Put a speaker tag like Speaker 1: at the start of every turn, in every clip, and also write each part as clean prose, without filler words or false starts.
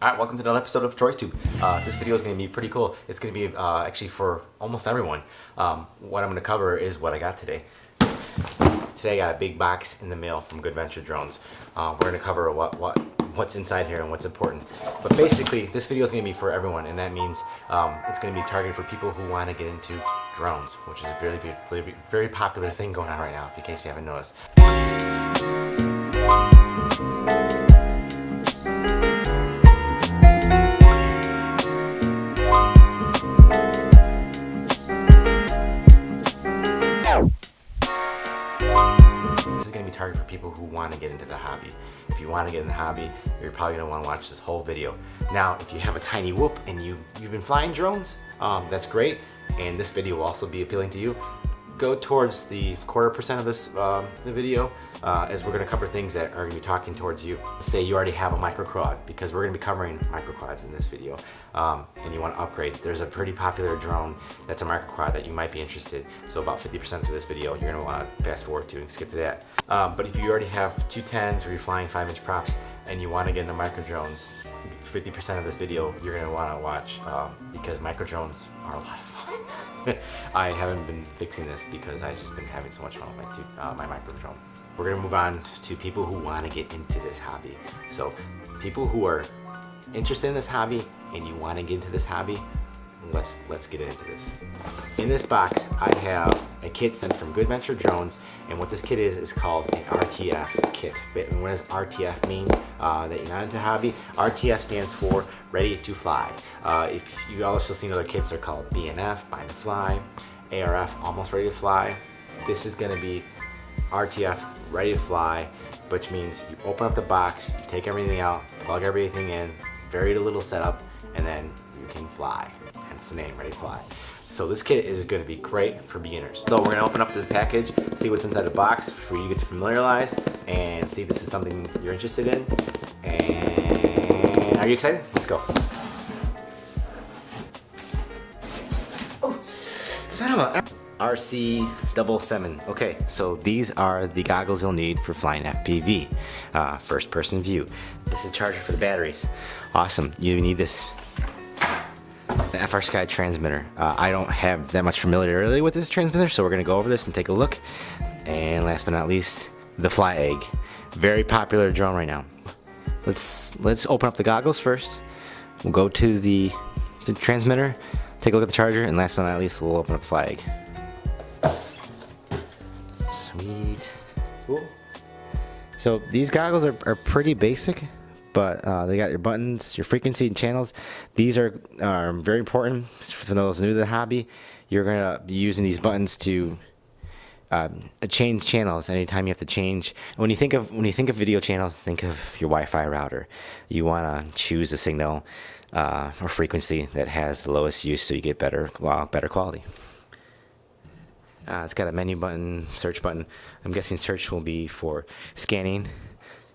Speaker 1: Alright, welcome to another episode of TroysTube. This video is going to be pretty cool. It's going to be actually for almost everyone. What I'm going to cover is what I got today. Today I got a big box in the mail from Good Venture Drones. We're going to cover what's inside here and what's important. But basically, this video is going to be for everyone, and that means it's going to be targeted for people who want to get into drones, which is a very popular thing going on right now, in case you haven't noticed. Target for people who want to get into the hobby. If you want to get in the hobby, you're probably going to want to watch this whole video. Now, if you have a tiny whoop and you've been flying drones, that's great, and this video will also be appealing to you. Go towards the 1/4% of this the video, as we're going to cover things that are going to be talking towards you. Say you already have a microquad, because we're going to be covering microquads in this video, and you want to upgrade. There's a pretty popular drone that's a microquad that you might be interested. So about 50% through this video, you're going to want to fast forward to and skip to that. But if you already have 210s or you're flying 5-inch props and you want to get into microdrones, 50% of this video you're going to want to watch, because microdrones are a lot of fun. I haven't been fixing this because I've just been having so much fun with my microdrone. We're going to move on to people who want to get into this hobby. So people who are interested in this hobby and you want to get into this hobby, let's get into this. In this box, I have a kit sent from Good Venture Drones, and what this kit is called an RTF kit. And what does RTF mean? That you're not into hobby. RTF stands for Ready to Fly. If you also seen other kits, they're called BNF, Bind to Fly, ARF, Almost Ready to Fly. This is going to be RTF, Ready to Fly, which means you open up the box, you take everything out, plug everything in, very little setup, and then you can fly. Hence the name, Ready to Fly. So this kit is going to be great for beginners. So we're going to open up this package, see what's inside the box for you to get familiarized, and see if this is something you're interested in. And are you excited? Let's go. Oh, son of a RC77. Okay, so these are the goggles you'll need for flying FPV, first person view. This is a charger for the batteries. Awesome. You need this. The Frsky transmitter. I don't have that much familiarity with this transmitter, so we're going to go over this and take a look. And last but not least, the FlyEgg. Very popular drone right now. Let's open up the goggles first. We'll go to the transmitter, take a look at the charger, and last but not least, we'll open up the FlyEgg. Sweet. Cool. So these goggles are pretty basic, but they got your buttons, your frequency and channels. These are very important for those new to the hobby. You're gonna be using these buttons to change channels anytime you have to change. When you think of video channels, think of your Wi-Fi router. You want to choose a signal or frequency that has the lowest use, so you get better quality. It's got a menu button, search button. I'm guessing search will be for scanning.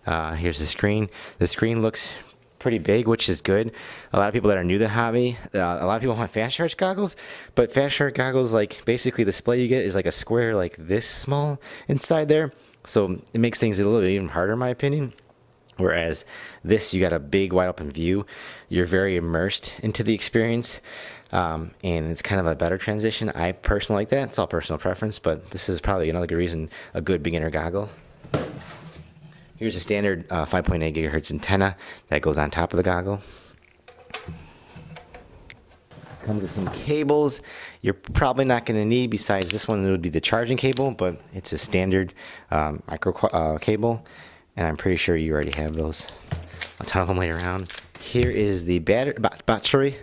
Speaker 1: Here's the screen. The screen looks pretty big, which is good. A lot of people that are new to the hobby, a lot of people want fast charge goggles, but fast charge goggles, like, basically the display you get is like a square like this small inside there, so it makes things a little bit even harder in my opinion. Whereas this, you got a big wide open view. You're very immersed into the experience, and it's kind of a better transition. I personally like that. It's all personal preference, but this is probably another good reason, a good beginner goggle. Here's a standard 5.8 gigahertz antenna that goes on top of the goggle. Comes with some cables you're probably not going to need. Besides this one, it would be the charging cable, but it's a standard micro cable, and I'm pretty sure you already have those. A ton of them laid around. Here is the battery,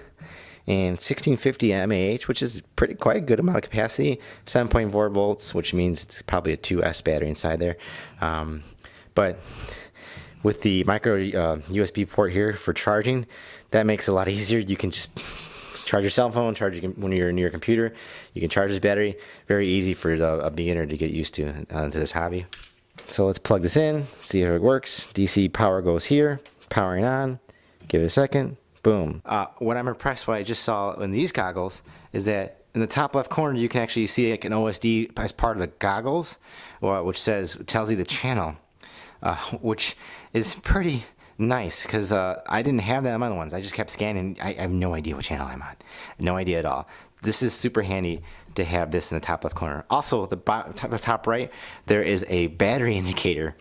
Speaker 1: and 1650 mAh, which is quite a good amount of capacity. 7.4 volts, which means it's probably a 2S battery inside there. But with the micro USB port here for charging, that makes it a lot easier. You can just charge your cell phone, when you're near your computer. You can charge this battery. Very easy for a beginner to get used to into this hobby. So let's plug this in, see if it works. DC power goes here, powering on. Give it a second. Boom. What I'm impressed what I just saw in these goggles is that in the top left corner you can actually see like an OSD as part of the goggles, which tells you the channel. Which is pretty nice because I didn't have that on other ones. I just kept scanning. I have no idea what channel I'm on. No idea at all. This is super handy to have this in the top left corner. Also, the top right, there is a battery indicator.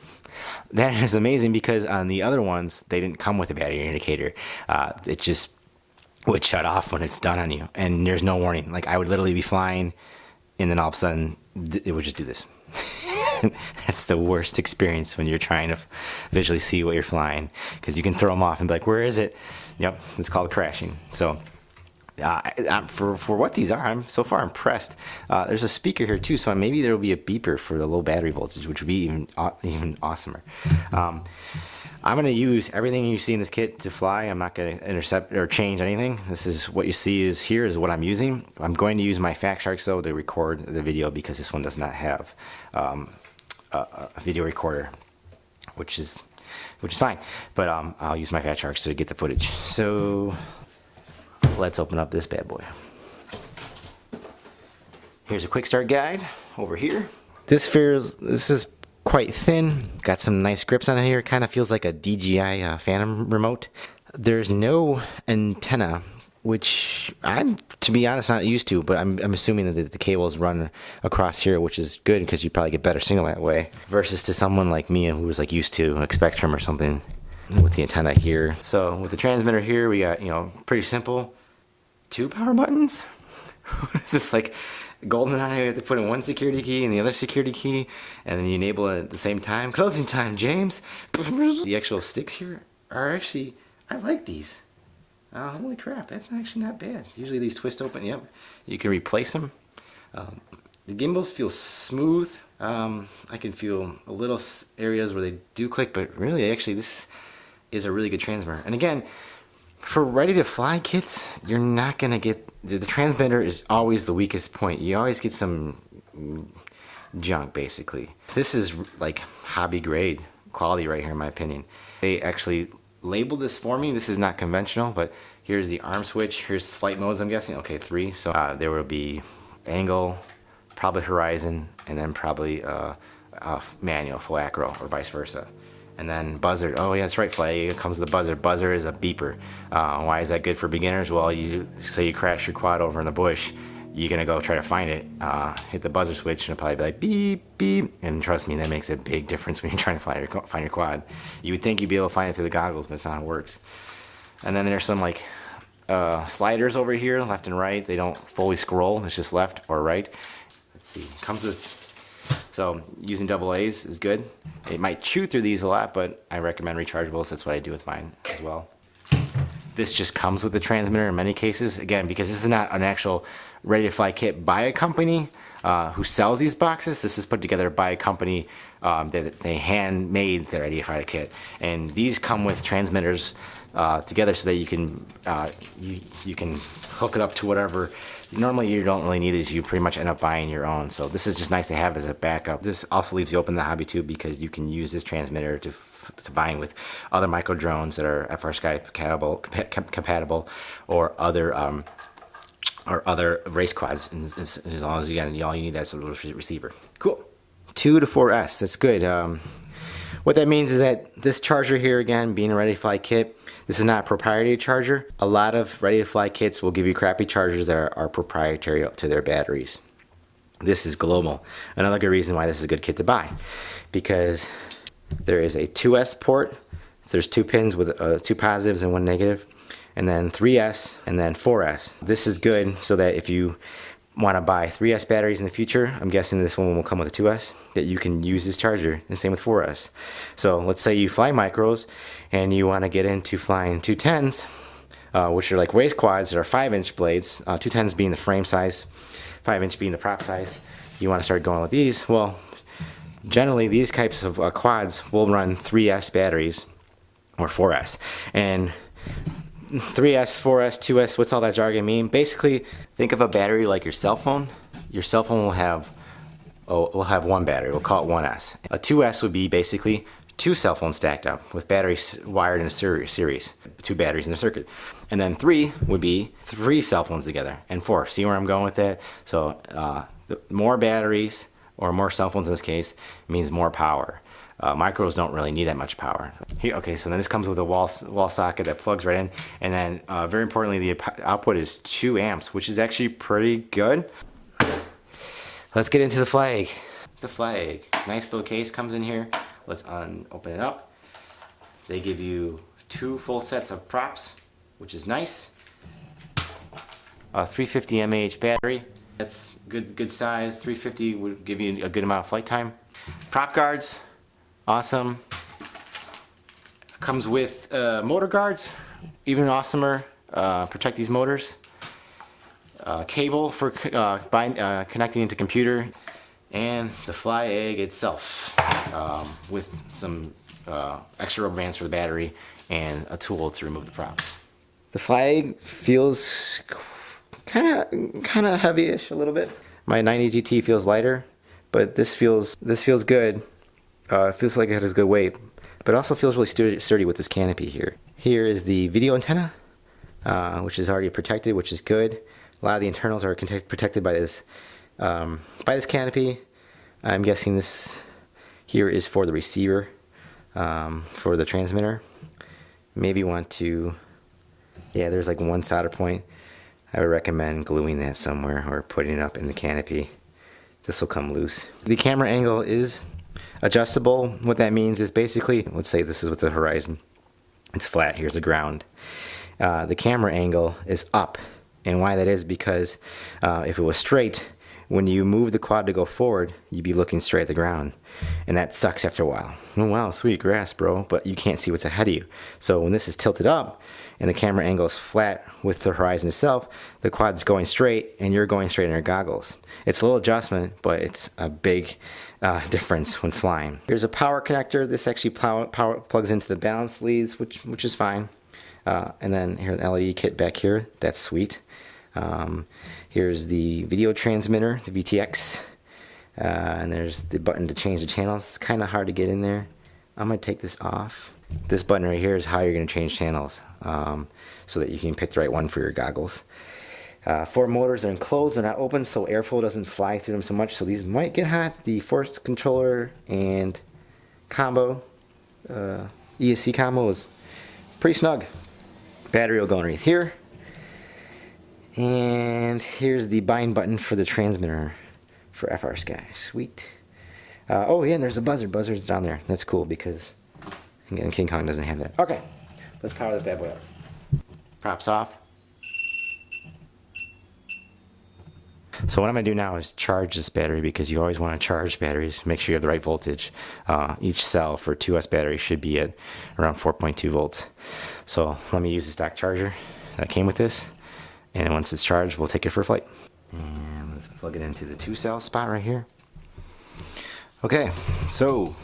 Speaker 1: That is amazing because on the other ones, they didn't come with a battery indicator. It just would shut off when it's done on you, and there's no warning. Like, I would literally be flying, and then all of a sudden, it would just do this. That's the worst experience when you're trying to visually see what you're flying, because you can throw them off and be like, where is it? Yep, it's called crashing. So for what these are, I'm so far impressed. There's a speaker here too, so maybe there will be a beeper for the low battery voltage, which would be even awesomer. I'm going to use everything you see in this kit to fly. I'm not going to intercept or change anything. This is what you see is here is what I'm using. I'm going to use my FactShark though to record the video because this one does not have a video recorder, which is fine. But I'll use my FactShark to get the footage. So let's open up this bad boy. Here's a quick start guide over here. This is quite thin, got some nice grips on it here. Kind of feels like a DJI Phantom remote. There's no antenna, which I'm, to be honest, not used to, but I'm assuming that the cables run across here, which is good because you probably get better signal that way, versus to someone like me who was like used to a Spektrum or something with the antenna here. So with the transmitter here, we got, pretty simple 2 power buttons. What is this, like GoldenEye? You have to put in one security key and the other security key, and then you enable it at the same time. Closing time, James. The actual sticks here are actually, I like these. Holy crap, that's actually not bad. Usually these twist open. Yep, you can replace them. The gimbals feel smooth. I can feel a little areas where they do click, but really, actually, this is a really good transmitter. And again, for ready to fly kits, you're not gonna get, the transmitter is always the weakest point. You always get some junk, basically. This is like hobby grade quality right here, in my opinion. They actually labeled this for me. This is not conventional, but here's the arm switch. Here's flight modes, I'm guessing. Okay, 3. So there will be angle, probably horizon, and then probably manual, full acro, or vice versa. And then buzzer. Oh yeah, that's right, FlyEgg. It comes with the buzzer. Buzzer is a beeper. Why is that good for beginners? Well, you say you crash your quad over in the bush, you're gonna go try to find it, hit the buzzer switch, and it'll probably be like beep, beep. And trust me, that makes a big difference when you're trying to find your quad. You would think you'd be able to find it through the goggles, but it's not how it works. And then there's some like sliders over here, left and right. They don't fully scroll. It's just left or right. Let's see. Comes with. So using AA's is good. It might chew through these a lot, but I recommend rechargeables. That's what I do with mine as well. This just comes with the transmitter in many cases. Again, because this is not an actual ready-to-fly kit by a company who sells these boxes. This is put together by a company that they handmade the ready-to-fly kit. And these come with transmitters together so that you can you can hook it up to whatever. Normally you don't really need these, you pretty much end up buying your own. So this is just nice to have as a backup. This also leaves you open to the hobby too, because you can use this transmitter to combine with other MicroDrones that are Frsky compatible or other race quads, as long as you got all you need, that's a little receiver. Cool. 2 to 4S, that's good. What that means is that this charger here, again, being a ready-to-fly kit, this is not a proprietary charger. A lot of ready-to-fly kits will give you crappy chargers that are proprietary to their batteries. This is global. Another good reason why this is a good kit to buy, because there is a 2S port. There's 2 pins with 2 positives and 1 negative, and then 3S, and then 4S. This is good so that if you want to buy 3S batteries in the future, I'm guessing this one will come with a 2S, that you can use this charger, and same with 4S. So let's say you fly micros and you want to get into flying 210s, which are like race quads that are 5-inch blades, 210s being the frame size, 5-inch being the prop size. You want to start going with these. Well, generally these types of quads will run 3S batteries or 4S. And 3S, 4S, 2S, what's all that jargon mean? Basically, think of a battery like your cell phone. Your cell phone will have 1 battery. We'll call it 1S. A 2S would be basically 2 cell phones stacked up with batteries wired in a series, 2 batteries in a circuit. And then 3 would be 3 cell phones together, and 4. See where I'm going with that? So more batteries, or more cell phones in this case, means more power. Micros don't really need that much power. Here, okay, so then this comes with a wall socket that plugs right in, and then very importantly, the output is 2 amps, which is actually pretty good. Let's get into the FlyEgg. The FlyEgg, nice little case comes in here. Let's open it up. They give you 2 full sets of props, which is nice. A 350 mAh battery. That's good size. 350 would give you a good amount of flight time. Prop guards, awesome. Comes with motor guards, even awesomer. Protect these motors. Cable for connecting into computer, and the FlyEgg itself with some extra rubber bands for the battery and a tool to remove the props. The FlyEgg feels kind of heavy-ish a little bit. My 90 GT feels lighter, but this feels good. It feels like it has good weight, but it also feels really sturdy with this canopy here. Here is the video antenna, which is already protected, which is good. A lot of the internals are protected by this canopy. I'm guessing this here is for the receiver, for the transmitter. Maybe want to, yeah, there's like one solder point. I would recommend gluing that somewhere or putting it up in the canopy. This will come loose. The camera angle is adjustable. What that means is basically, let's say this is with the horizon. It's flat, here's the ground. The camera angle is up. And why that is because if it was straight, when you move the quad to go forward, you'd be looking straight at the ground. And that sucks after a while. Oh wow, sweet grass, bro, but you can't see what's ahead of you. So when this is tilted up and the camera angle is flat with the horizon itself, the quad's going straight and you're going straight in your goggles. It's a little adjustment, but it's a big difference when flying. Here's a power connector. This actually plugs into the balance leads, which is fine. And then here's an LED kit back here. That's sweet. Here's the video transmitter, the VTX. And there's the button to change the channels. It's kind of hard to get in there. I'm going to take this off. This button right here is how you're going to change channels, so that you can pick the right one for your goggles. 4 motors are enclosed, they're not open, so airflow doesn't fly through them so much, so these might get hot. The force controller and combo, ESC combo is pretty snug. Battery will go underneath here. And here's the bind button for the transmitter for Frsky. Sweet. Oh yeah, and there's a buzzer. Buzzer's down there. That's cool because again, King Kong doesn't have that. Okay, let's power this bad boy up. Props off. So what I'm going to do now is charge this battery, because you always want to charge batteries. Make sure you have the right voltage. Each cell for 2S battery should be at around 4.2 volts. So let me use the stock charger that came with this. And once it's charged, we'll take it for a flight. And let's plug it into the 2-cell spot right here. Okay, so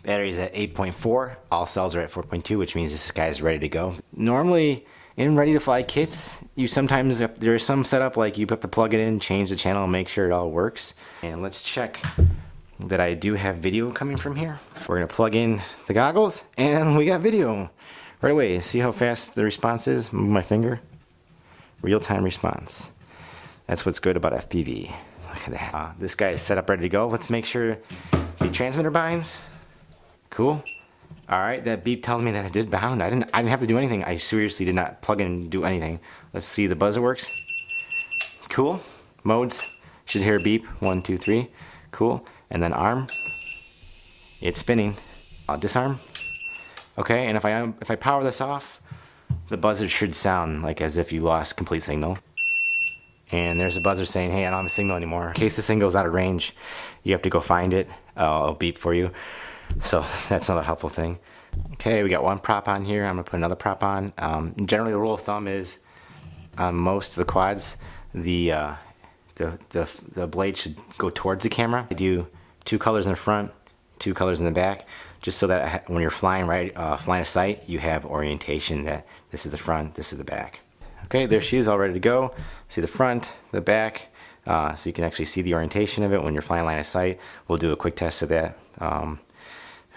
Speaker 1: battery's at 8.4. All cells are at 4.2, which means this guy's ready to go. Normally, in ready-to-fly kits, there's some setup like you have to plug it in, change the channel, and make sure it all works. And let's check that I do have video coming from here. We're gonna plug in the goggles, and we got video right away. See how fast the response is? Move my finger. Real-time response. That's what's good about FPV. Look at that. This guy is set up ready to go. Let's make sure the transmitter binds. Cool. All right, that beep tells me that it did bound. I didn't have to do anything. I seriously did not plug in and do anything. Let's see, the buzzer works. Cool. Modes. Should hear a beep. 1, 2, 3. Cool. And then arm. It's spinning. Disarm. Okay, and if I power this off, the buzzer should sound like as if you lost complete signal. And there's a buzzer saying, hey, I don't have a signal anymore. In case this thing goes out of range, you have to go find it. It'll beep for you. So that's not a helpful thing. Okay, we got one prop on here. I'm gonna put another prop on. Generally, the rule of thumb is on most of the quads, the blade should go towards the camera. I do 2 colors in the front, 2 colors in the back, just so that when you're flying flying a sight, you have orientation that this is the front, this is the back. Okay, there she is, all ready to go. See the front, the back, so you can actually see the orientation of it when you're flying line of sight. We'll do a quick test of that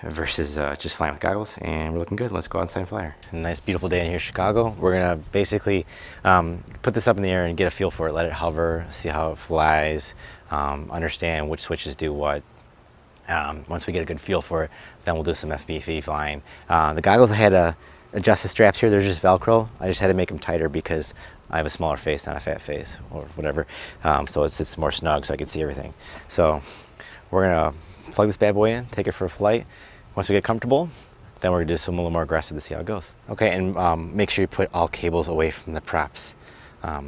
Speaker 1: versus just flying with goggles, and we're looking good. Let's go outside and fly her. A nice, beautiful day in here in Chicago. We're gonna basically put this up in the air and get a feel for it, let it hover, see how it flies, understand which switches do what. Once we get a good feel for it, then we'll do some FPV flying. The goggles, I had to adjust the straps here. They're just Velcro. I just had to make them tighter because I have a smaller face, not a fat face or whatever. So it sits more snug so I can see everything. So we're gonna plug this bad boy in, take it for a flight. Once we get comfortable, then we're gonna do some a little more aggressive to see how it goes. Okay, and make sure you put all cables away from the props. Do I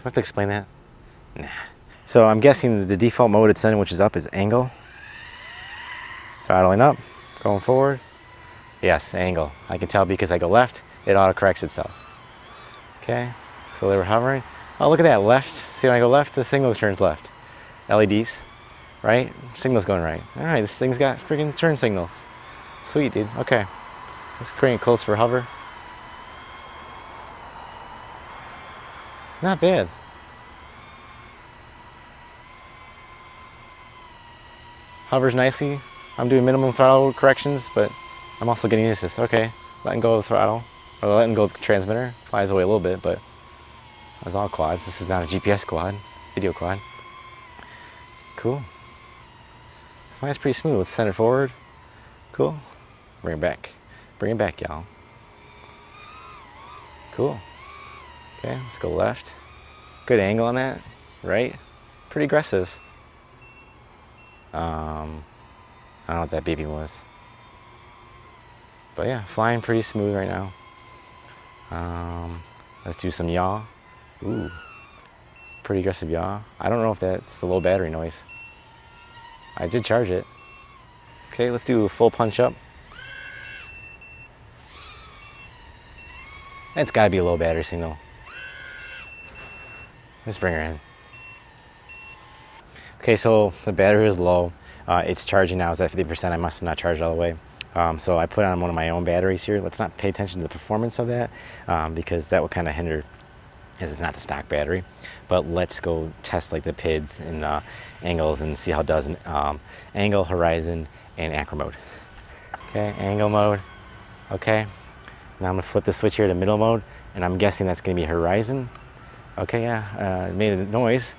Speaker 1: have to explain that? Nah. So I'm guessing the default mode it's in, which is up, is angle. Throttling up, going forward. Yes, angle. I can tell because I go left, it auto corrects itself. Okay, so they were hovering. Oh, look at that, left. See when I go left, the signal turns left. LEDs, right? Signal's going right. All right, this thing's got freaking turn signals. Sweet, dude. Okay, let's bring it close for hover. Not bad. Hovers nicely. I'm doing minimum throttle corrections, but I'm also getting used to this. Okay, letting go of the throttle, or letting go of the transmitter. Flies away a little bit, but that's all quads. This is not a GPS quad, video quad. Cool. Flies pretty smooth. Let's send it forward. Cool. Bring it back. Bring it back, y'all. Cool. Okay, let's go left. Good angle on that. Right. Pretty aggressive. I don't know what that beeping was. But yeah, flying pretty smooth right now. Let's do some yaw. Ooh, pretty aggressive yaw. I don't know if that's the low battery noise. I did charge it. Okay, let's do a full punch up. It's gotta be a low battery signal. Let's bring her in. Okay, so the battery is low. It's charging now, it's at 50%. I must have not charged all the way. So I put on one of my own batteries here. Let's not pay attention to the performance of that because that will kind of hinder, as it's not the stock battery. But let's go test like the PIDs and angles and see how it does in angle, horizon, and acro mode. Okay, angle mode. Okay, now I'm gonna flip the switch here to middle mode, and I'm guessing that's gonna be horizon. Okay, yeah, it made a noise.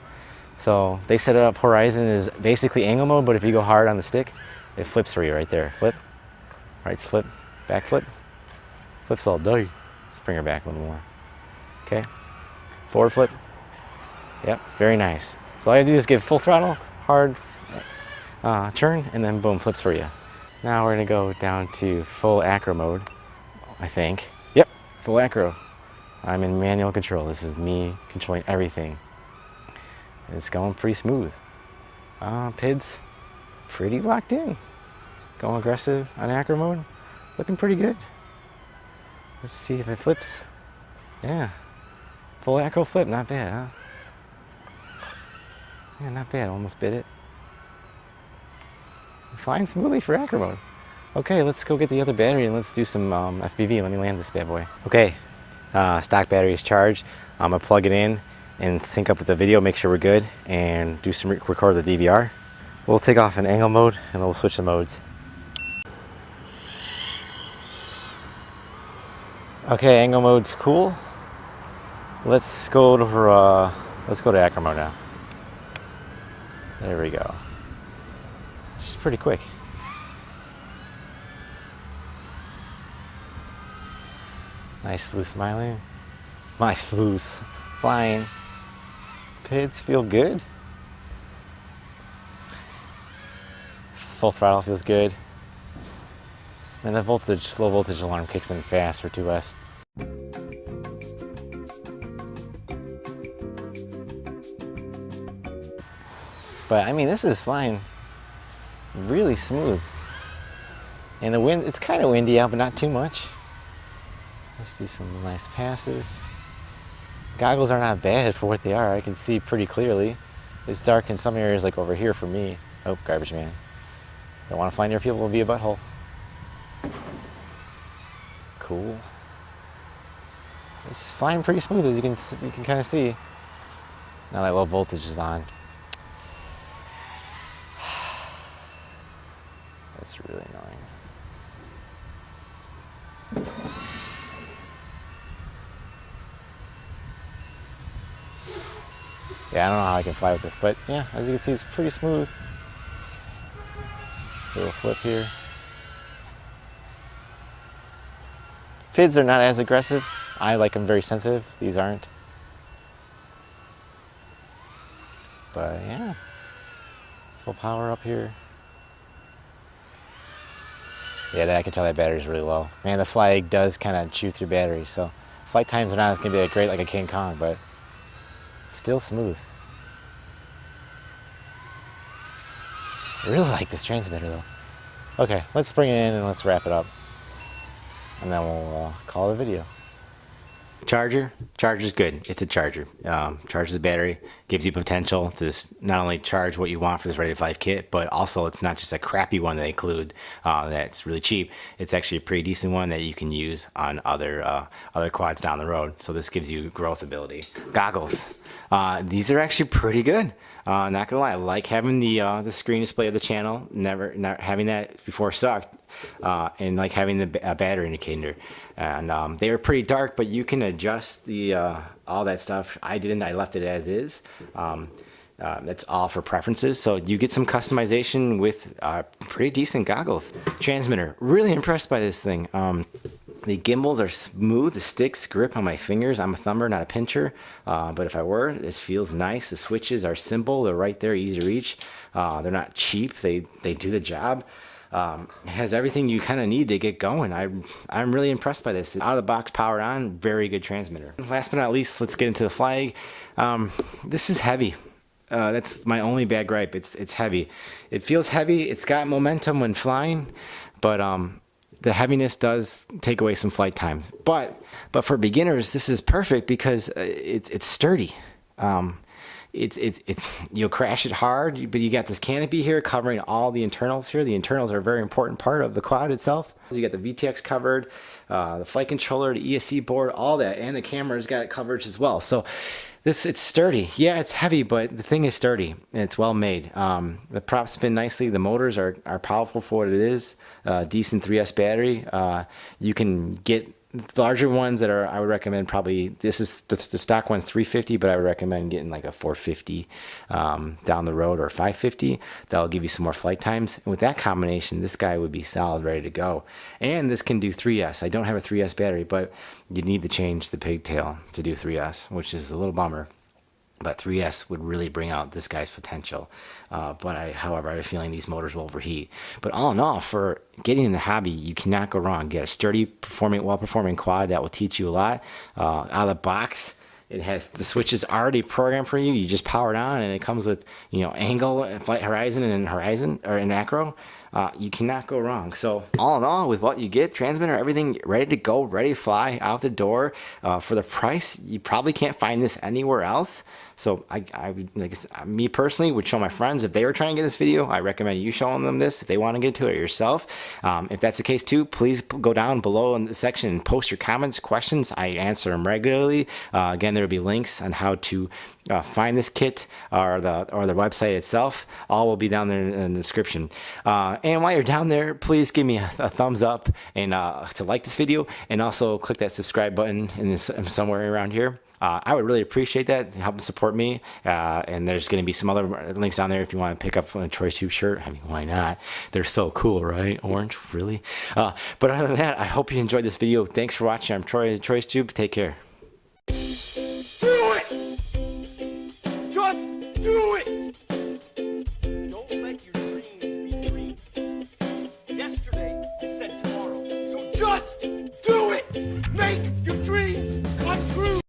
Speaker 1: So they set it up, horizon is basically angle mode, but if you go hard on the stick, it flips for you right there. Flip, right flip, back flip, flips all day. Let's bring her back a little more. Okay, forward flip. Yep, very nice. So all you have to do is give full throttle, hard turn, and then boom, flips for you. Now we're gonna go down to full acro mode, I think. Yep, full acro. I'm in manual control. This is me controlling everything. It's going pretty smooth. PIDs, pretty locked in. Going aggressive on acro mode, looking pretty good. Let's see if it flips. Yeah, full acro flip, not bad, huh? Yeah, not bad, almost bit it. Flying smoothly for acro mode. Okay, let's go get the other battery and let's do some FPV. Let me land this bad boy. Okay, stock battery is charged. I'm gonna plug it in and sync up with the video, make sure we're good, and do some record the DVR. We'll take off in angle mode and we'll switch the modes. Okay, angle mode's cool. Let's go to acro mode now. There we go. It's pretty quick. Nice flue smiling. Nice flues flying. PIDs feel good. Full throttle feels good. And the voltage, low voltage alarm kicks in fast for 2S. But I mean, this is flying really smooth. And the wind, it's kind of windy out, but not too much. Let's do some nice passes. Goggles are not bad for what they are. I can see pretty clearly. It's dark in some areas, like over here for me. Oh, garbage man. Don't want to fly near people, will be a butthole. Cool. It's flying pretty smooth, as you can kind of see. Now that low voltage is on. That's really annoying. Yeah, I don't know how I can fly with this, but yeah, as you can see, it's pretty smooth. flip here. Fids are not as aggressive. I like them very sensitive. These aren't. But yeah, full power up here. Yeah, I can tell that battery's really low. Man, the FlyEgg does kind of chew through battery, so flight times are not going to be great like a King Kong, but still smooth. I really like this transmitter though. Okay, let's bring it in and let's wrap it up. And then we'll call it a video. Charger's good. It's a charger. Charges the battery, gives you potential to not only charge what you want for this Ready to Fly kit, but also it's not just a crappy one they include that's really cheap. It's actually a pretty decent one that you can use on other quads down the road. So this gives you growth ability. Goggles. These are actually pretty good. Not gonna lie, I like having the screen display of the channel. Not having that before sucked. And like having the battery indicator, and they were pretty dark, but you can adjust the all that stuff. I didn't. I left it as is. That's all for preferences, so you get some customization with pretty decent goggles. Transmitter, really impressed by this thing. The gimbals are smooth, the sticks grip on my fingers. I'm a thumber, not a pincher, but if I were, it feels nice. The switches are simple, they're right there, easy to reach. They're not cheap, they do the job. It has everything you kind of need to get going. I'm really impressed by this. Out of the box, powered on, very good transmitter. Last but not least, let's get into the FlyEgg. This is heavy. That's my only bad gripe. It's heavy. It feels heavy. It's got momentum when flying, but the heaviness does take away some flight time. But for beginners, this is perfect because it's sturdy. You'll crash it hard, but you got this canopy here covering all the internals here. The internals are a very important part of the quad itself. You got the VTX covered, the flight controller, the ESC board, all that, and the camera's got coverage as well. So it's sturdy. Yeah, it's heavy, but the thing is sturdy and it's well made. The props spin nicely. The motors are powerful for what it is. Decent 3S battery. You can get larger ones that are, I would recommend probably, this is the stock one's 350, but I would recommend getting like a 450 down the road, or 550. That'll give you some more flight times. And with that combination, this guy would be solid, ready to go. And this can do 3S. I don't have a 3S battery, but you need to change the pigtail to do 3S, which is a little bummer. But 3S would really bring out this guy's potential. However, I have a feeling these motors will overheat. But all in all, for getting in the hobby, you cannot go wrong. Get a sturdy, well-performing quad that will teach you a lot. Out of the box, it has the switches already programmed for you. You just power it on, and it comes with angle, flight horizon, and macro. You cannot go wrong. So all in all, with what you get, transmitter, everything ready to go, ready to fly out the door. For the price, you probably can't find this anywhere else. So me personally would show my friends if they were trying to get this video. I recommend you showing them this if they want to get to it yourself. If that's the case too, please go down below in the section and post your comments, questions. I answer them regularly. Again, there will be links on how to find this kit or the website itself. All will be down there in the description. And while you're down there, please give me a thumbs up and to like this video, and also click that subscribe button somewhere around here. I would really appreciate that, help support me. And there's going to be some other links down there if you want to pick up a TroysTube shirt. I mean, why not? They're so cool, right? Orange, really? But other than that, I hope you enjoyed this video. Thanks for watching. I'm TroysTube. Take care.